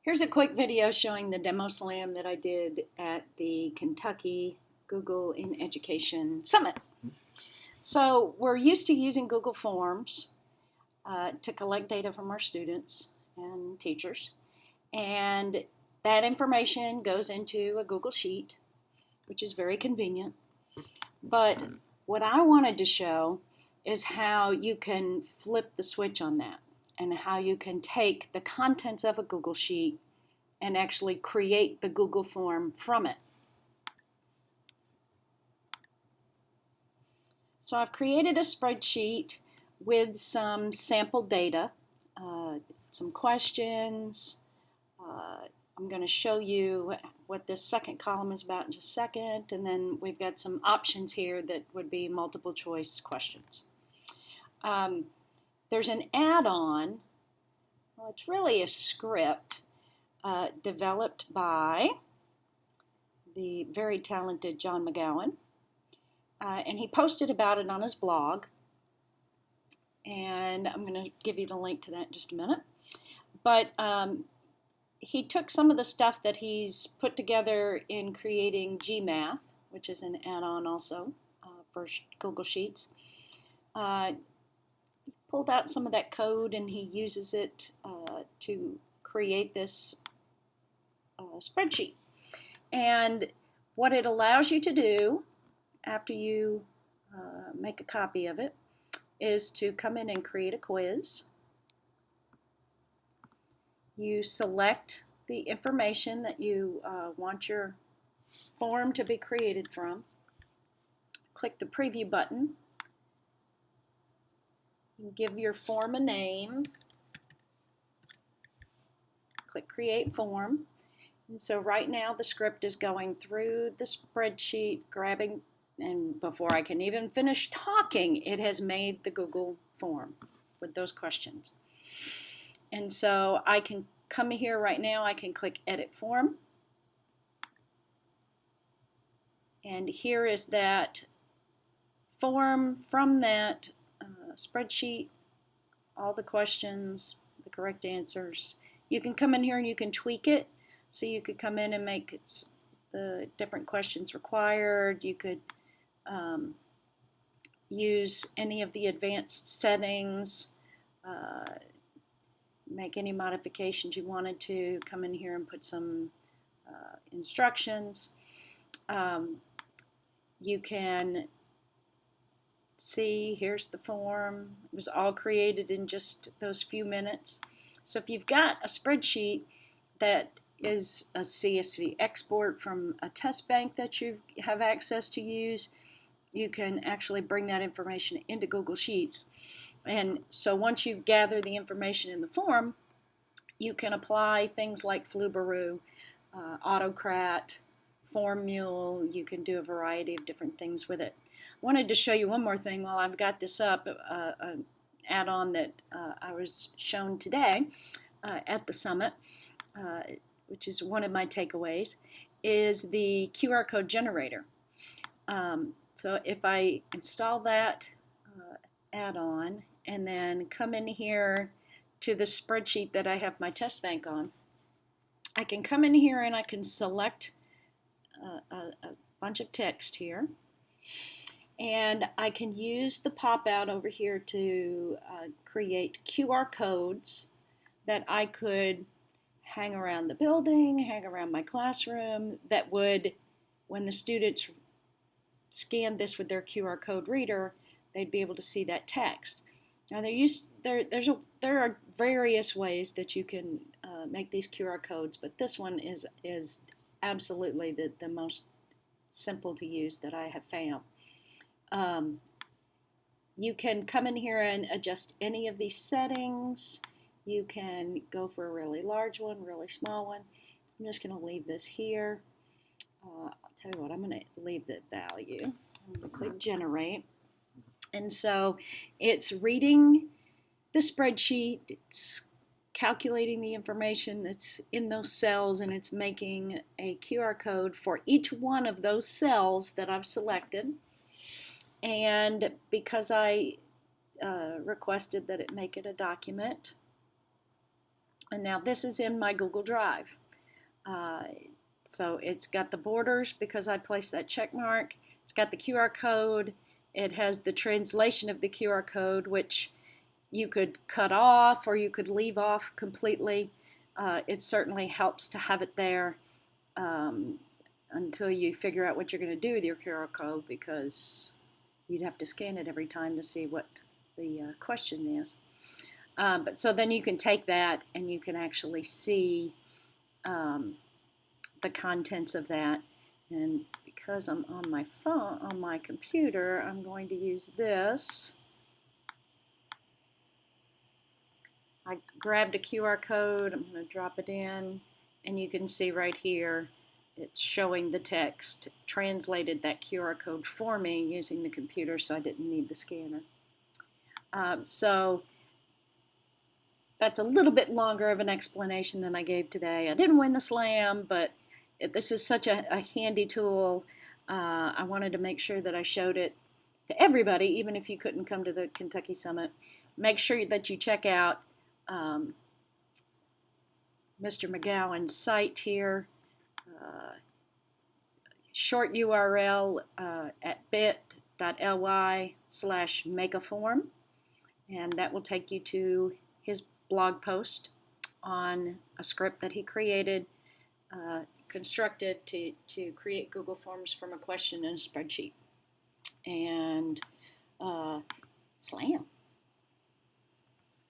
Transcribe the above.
Here's a quick video showing the demo slam that I did at the Kentucky Google in Education Summit. So we're used to using Google Forms to collect data from our students and teachers, and that information goes into a Google Sheet, which is very convenient. But what I wanted to show is how you can flip the switch on that, and how you can take the contents of a Google Sheet and actually create the Google form from it. So I've created a spreadsheet with some sample data, some questions. I'm going to show you what this second column is about in just a second, and then we've got some options here that would be multiple choice questions. There's an add-on. Well, it's really a script developed by the very talented John McGowan, and he posted about it on his blog, and I'm going to give you the link to that in just a minute. But he took some of the stuff that he's put together in creating GMath, which is an add-on also for Google Sheets. Pulled out some of that code, and he uses it to create this spreadsheet. And what it allows you to do after you make a copy of it is to come in and create a quiz. You select the information that you want your form to be created from. Click the preview button. You give your form a name. Click create form. And so right now the script is going through the spreadsheet, grabbing, and before I can even finish talking, it has made the Google form with those questions. And so I can come here right now, I can click edit form. And here is that form from that spreadsheet, all the questions, the correct answers. You can come in here and you can tweak it. So you could come in and make the different questions required. You could use any of the advanced settings, make any modifications you wanted to, come in here and put some instructions. You can see, here's the form. It was all created in just those few minutes. So if you've got a spreadsheet that is a CSV export from a test bank that you have access to use, you can actually bring that information into Google Sheets. And so once you gather the information in the form, you can apply things like Flubaroo, Autocrat, Form Mule. You can do a variety of different things with it. I wanted to show you one more thing while I've got this up, an add-on that I was shown today at the summit, which is one of my takeaways, is the QR code generator. So if I install that add-on and then come in here to the spreadsheet that I have my test bank on, I can come in here and I can select a bunch of text here, and I can use the pop-out over here to create QR codes that I could hang around the building, hang around my classroom, that would, when the students scan this with their QR code reader, they'd be able to see that text. Now there are various ways that you can make these QR codes, but this one is absolutely the most simple to use that I have found. You can come in here and adjust any of these settings. You can go for a really large one, really small one. I'm just going to leave this here. I'll tell you what, I'm going to leave the value. I'm going to click generate. And so it's reading the spreadsheet, it's calculating the information that's in those cells, and it's making a QR code for each one of those cells that I've selected. And because I requested that it make it a document, And now this is in my Google Drive. So it's got the borders because I placed that check mark. It's got the QR code. It has the translation of the QR code, which you could cut off or you could leave off completely. It certainly helps to have it there until you figure out what you're going to do with your QR code, because you'd have to scan it every time to see what the question is. But so then you can take that and you can actually see the contents of that. And because I'm on my phone, on my computer, I'm going to use this. I grabbed a QR code, I'm going to drop it in, and you can see right here it's showing the text, translated that QR code for me using the computer, so I didn't need the scanner. So that's a little bit longer of an explanation than I gave today. I didn't win the slam, but this is such a handy tool. I wanted to make sure that I showed it to everybody, even if you couldn't come to the Kentucky Summit. Make sure that you check out Mr. McGowan's site here. Short URL at bit.ly/makeaform, and that will take you to his blog post on a script that he created, constructed to create Google Forms from a question in a spreadsheet. And slam.